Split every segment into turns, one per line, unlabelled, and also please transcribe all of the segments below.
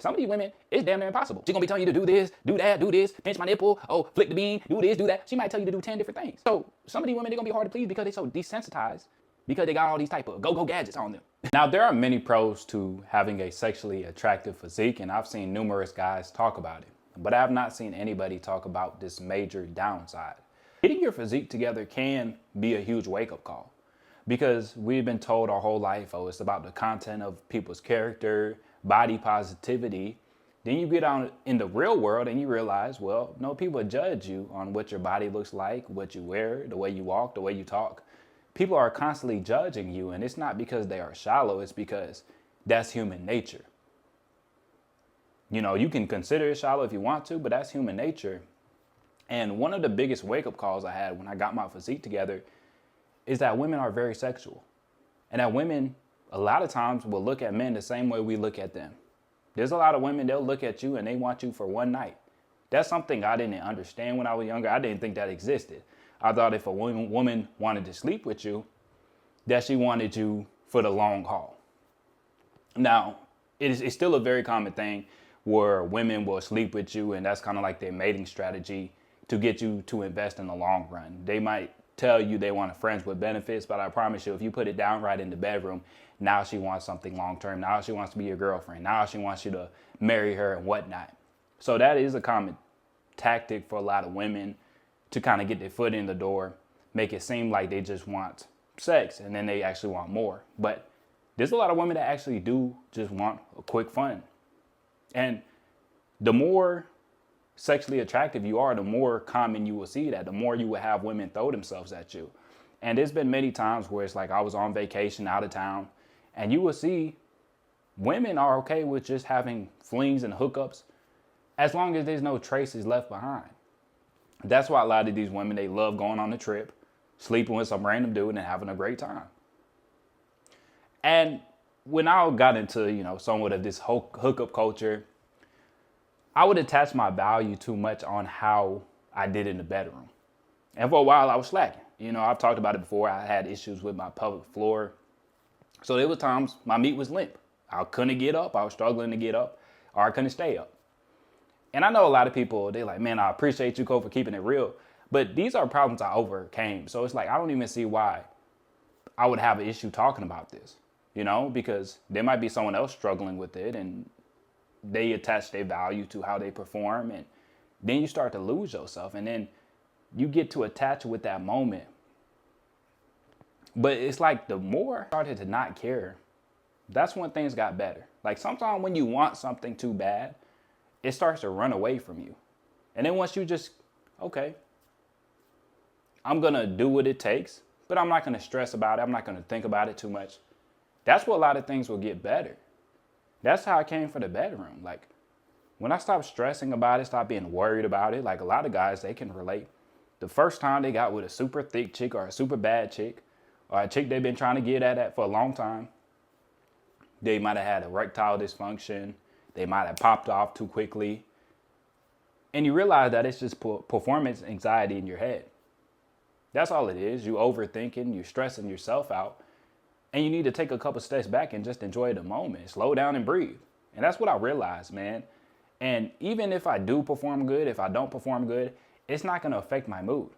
Some of these women, it's damn near impossible. She's gonna be telling you to do this, do that, do this, pinch my nipple, oh, flick the bean, do this, do that. She might tell you to do 10 different things. So some of these women, they're gonna be hard to please because they're so desensitized, because they got all these type of go-go gadgets on them. Now, there are many pros to having a sexually attractive physique, and I've seen numerous guys talk about it, but I have not seen anybody talk about this major downside. Getting your physique together can be a huge wake-up call, because we've been told our whole life, oh, it's about the content of people's character, body positivity. Then you get out in the real world and you realize, well, no, people judge you on what your body looks like, what you wear, the way you walk, the way you talk. People are constantly judging you, and it's not because they are shallow, it's because that's human nature. You know, you can consider it shallow if you want to, but that's human nature. And one of the biggest wake-up calls I had when I got my physique together is that women are very sexual. And that women, a lot of times, will look at men the same way we look at them. There's a lot of women, they'll look at you and they want you for one night. That's something I didn't understand when I was younger. I didn't think that existed. I thought if a woman wanted to sleep with you, that she wanted you for the long haul. Now, it's still a very common thing where women will sleep with you, and that's kind of like their mating strategy to get you to invest in the long run. They might tell you they want a friends with benefits, but I promise you, if you put it down right in the bedroom, now she wants something long-term. Now she wants to be your girlfriend. Now she wants you to marry her and whatnot. So that is a common tactic for a lot of women to kind of get their foot in the door, make it seem like they just want sex, and then they actually want more. But there's a lot of women that actually do just want a quick fun. And the more sexually attractive you are, the more common you will see that, the more you will have women throw themselves at you. And there's been many times where it's like I was on vacation out of town, and you will see women are okay with just having flings and hookups as long as there's no traces left behind. That's why a lot of these women, they love going on the trip, sleeping with some random dude and having a great time. And when I got into, somewhat of this hookup culture, I would attach my value too much on how I did in the bedroom. And for a while I was slacking. I've talked about it before. I had issues with my pelvic floor. So there were times my meat was limp. I couldn't get up. I was struggling to get up, or I couldn't stay up. And I know a lot of people, they're like, man, I appreciate you, Cole, for keeping it real. But these are problems I overcame. So it's like, I don't even see why I would have an issue talking about this, because there might be someone else struggling with it, and they attach their value to how they perform. And then you start to lose yourself, and then you get to attach with that moment. But it's like the more I started to not care, that's when things got better. Like sometimes when you want something too bad, it starts to run away from you. And then once you just, okay, I'm going to do what it takes, but I'm not going to stress about it. I'm not going to think about it too much. That's where a lot of things will get better. That's how I came for the bedroom. Like when I stopped stressing about it, stopped being worried about it, like a lot of guys, they can relate. The first time they got with a super thick chick or a super bad chick, or a chick they've been trying to get at for a long time, they might have had erectile dysfunction. They might have popped off too quickly. And you realize that it's just performance anxiety in your head. That's all it is. You overthinking, you're stressing yourself out. And you need to take a couple steps back and just enjoy the moment. Slow down and breathe. And that's what I realized, man. And even if I do perform good, if I don't perform good, it's not going to affect my mood.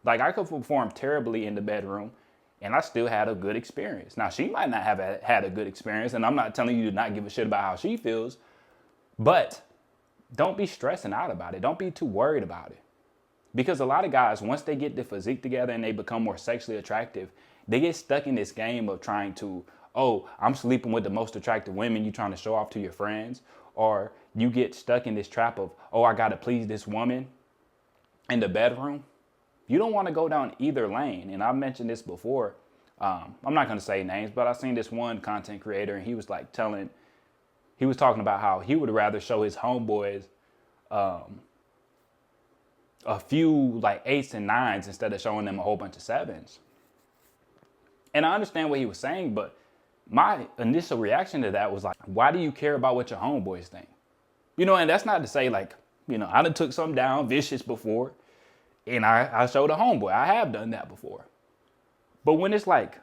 Like I could perform terribly in the bedroom and I still had a good experience. Now, she might not have had a good experience, and I'm not telling you to not give a shit about how she feels, but don't be stressing out about it. Don't be too worried about it. Because a lot of guys, once they get their physique together and they become more sexually attractive, they get stuck in this game of trying to, oh, I'm sleeping with the most attractive women, you trying to show off to your friends. Or you get stuck in this trap of, oh, I got to please this woman in the bedroom. You don't want to go down either lane. And I've mentioned this before. I'm not going to say names, but I've seen this one content creator, and he was talking about how he would rather show his homeboys a few like 8s and 9s instead of showing them a whole bunch of 7s. And I understand what he was saying, but my initial reaction to that was like, why do you care about what your homeboys think? And that's not to say like, I done took something down vicious before, and I showed a homeboy. I have done that before. But when it's like,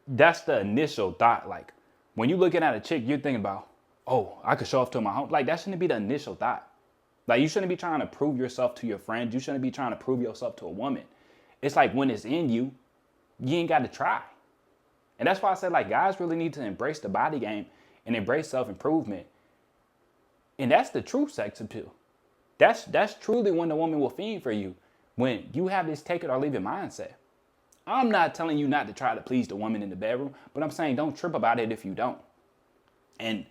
that's the initial thought. Like when you're looking at a chick, you're thinking about, oh, I could show off to my home. Like, that shouldn't be the initial thought. Like, you shouldn't be trying to prove yourself to your friends. You shouldn't be trying to prove yourself to a woman. It's like when it's in you, you ain't got to try. And that's why I said, like, guys really need to embrace the body game and embrace self-improvement. And that's the true sex appeal. That's truly when the woman will fiend for you, when you have this take it or leave it mindset. I'm not telling you not to try to please the woman in the bedroom, but I'm saying don't trip about it if you don't. And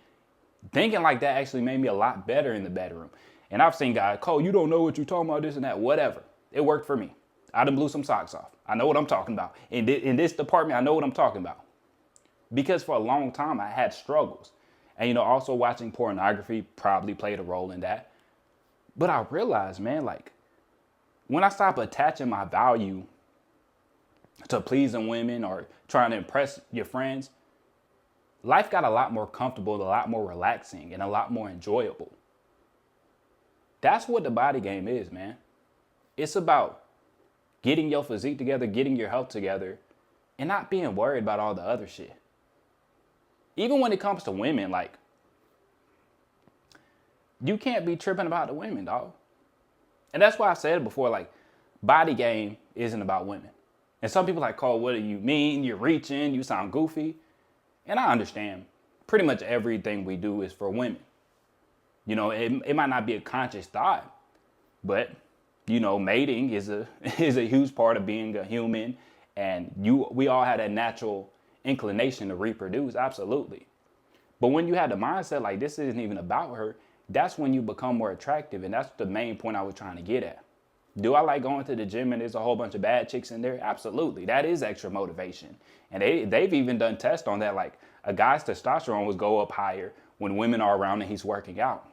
thinking like that actually made me a lot better in the bedroom. And I've seen guys, Cole, you don't know what you're talking about, this and that, whatever. It worked for me. I done blew some socks off. I know what I'm talking about. In this department, I know what I'm talking about. Because for a long time, I had struggles. And, also watching pornography probably played a role in that. But I realized, man, like, when I stop attaching my value to pleasing women or trying to impress your friends, life got a lot more comfortable, a lot more relaxing, and a lot more enjoyable. That's what the body game is, man. It's about getting your physique together, getting your health together, and not being worried about all the other shit. Even when it comes to women, like, you can't be tripping about the women, dog. And that's why I said it before, like, body game isn't about women. And some people like, Cole, what do you mean? You're reaching, you sound goofy. And I understand. Pretty much everything we do is for women. It might not be a conscious thought, but, mating is a huge part of being a human. And we all have that natural inclination to reproduce, absolutely. But when you have the mindset like this isn't even about her, that's when you become more attractive. And that's the main point I was trying to get at. Do I like going to the gym and there's a whole bunch of bad chicks in there? Absolutely. That is extra motivation. And they've even done tests on that. Like, a guy's testosterone will go up higher when women are around and he's working out.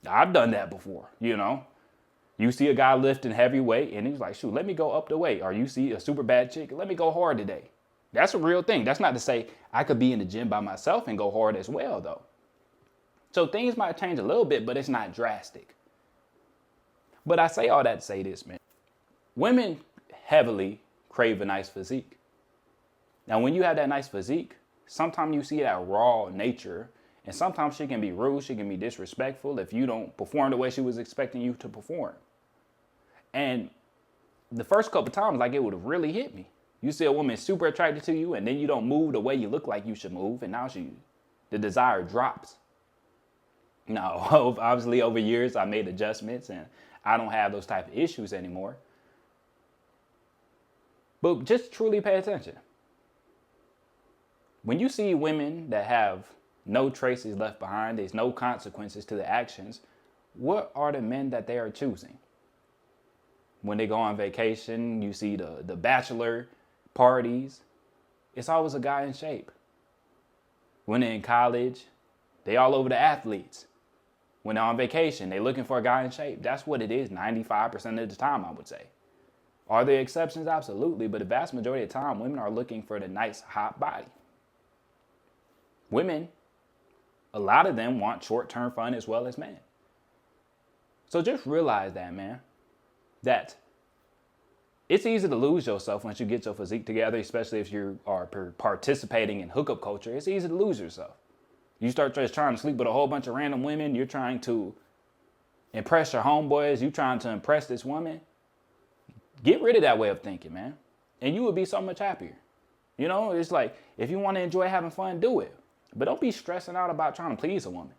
I've done that before, You see a guy lifting heavy weight and he's like, shoot, let me go up the weight. Or you see a super bad chick, let me go hard today. That's a real thing. That's not to say I could be in the gym by myself and go hard as well, though. So things might change a little bit, but it's not drastic. But I say all that to say this, man. Women heavily crave a nice physique. Now, when you have that nice physique, sometimes you see that raw nature, and sometimes she can be rude, she can be disrespectful if you don't perform the way she was expecting you to perform. And the first couple times, like, it would have really hit me. You see a woman super attracted to you, and then you don't move the way you look like you should move, and now the desire drops. Now, obviously, over years, I made adjustments, and I don't have those type of issues anymore. But just truly pay attention. When you see women that have no traces left behind, there's no consequences to the actions, what are the men that they are choosing? When they go on vacation, you see the bachelor parties, it's always a guy in shape. When they're in college, they all over the athletes. When they're on vacation, they're looking for a guy in shape. That's what it is 95% of the time, I would say. Are there exceptions? Absolutely. But the vast majority of the time, women are looking for the nice, hot body. Women, a lot of them want short-term fun as well as men. So just realize that, man, that it's easy to lose yourself once you get your physique together, especially if you are participating in hookup culture. It's easy to lose yourself. You start just trying to sleep with a whole bunch of random women. You're trying to impress your homeboys. You're trying to impress this woman. Get rid of that way of thinking, man. And you would be so much happier. It's like, if you want to enjoy having fun, do it. But don't be stressing out about trying to please a woman.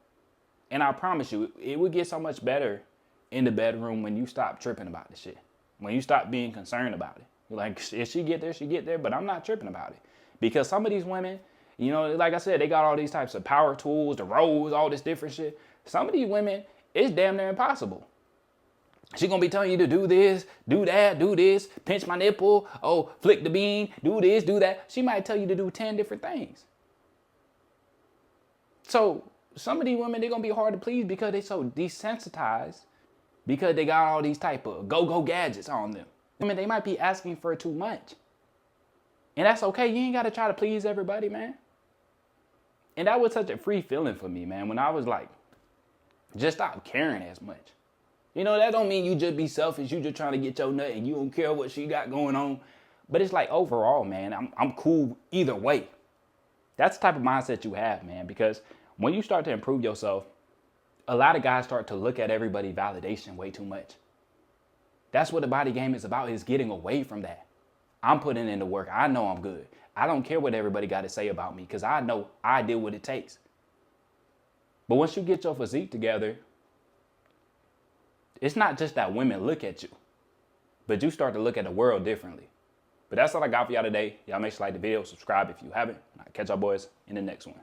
And I promise you, it would get so much better in the bedroom when you stop tripping about the shit. When you stop being concerned about it. You're like, if she get there, she get there, but I'm not tripping about it. Because some of these women, like I said, they got all these types of power tools, the rolls, all this different shit. Some of these women, it's damn near impossible. She gonna be telling you to do this, do that, do this, pinch my nipple, flick the bean, do this, do that. She might tell you to do 10 different things. So some of these women, they're gonna be hard to please because they're so desensitized, because they got all these type of go-go gadgets on them. They might be asking for too much. And that's okay. You ain't gotta try to please everybody, man. And that was such a free feeling for me, man, when I was like, just stop caring as much. That don't mean you just be selfish. You just trying to get your nut and you don't care what she got going on. But it's like, overall, man, I'm cool either way. That's the type of mindset you have, man, because When you start to improve yourself, a lot of guys start to look at everybody's validation way too much. That's what the body game is about, is getting away from that. I'm putting in the work. I know I'm good. I don't care what everybody got to say about me because I know I did what it takes. But once you get your physique together, it's not just that women look at you, but you start to look at the world differently. But that's all I got for y'all today. Y'all make sure to like the video, subscribe if you haven't. I'll catch y'all boys in the next one.